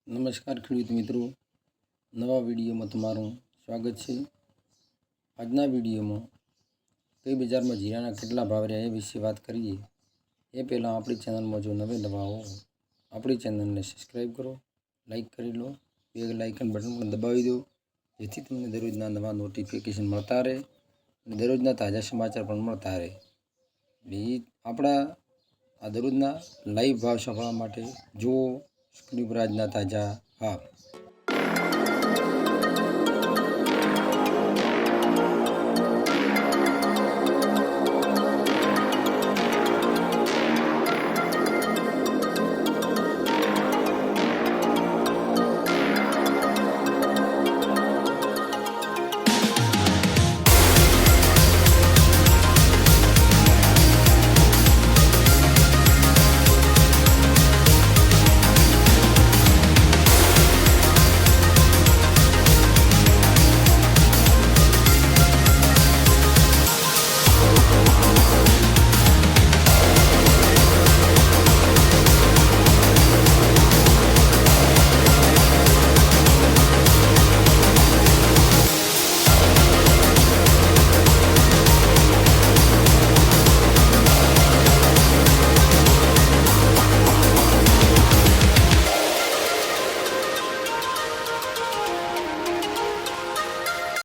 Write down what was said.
નમસ્કાર ખેડૂત મિત્રો, નવા વિડીયોમાં તમારું સ્વાગત છે। આજના વિડીયોમાં કઈ બજારમાં જીરાના કેટલા ભાવ રહ્યા એ વિશે વાત કરીએ। એ પહેલાં આપણી ચેનલમાં જો નવા હો આપણી ચેનલને સબસ્ક્રાઈબ કરો, લાઈક કરી લો, બેલ આઇકન બટન પણ દબાવી દો, જેથી તમને દરરોજના નવા નોટિફિકેશન મળતા રહે અને દરરોજના તાજા સમાચાર પણ મળતા રહે। આપણા આ દરરોજના લાઈવ ભાવ સાંભળવા માટે જુઓ સ્ક્રીન પર આજના તાજા ભાવ।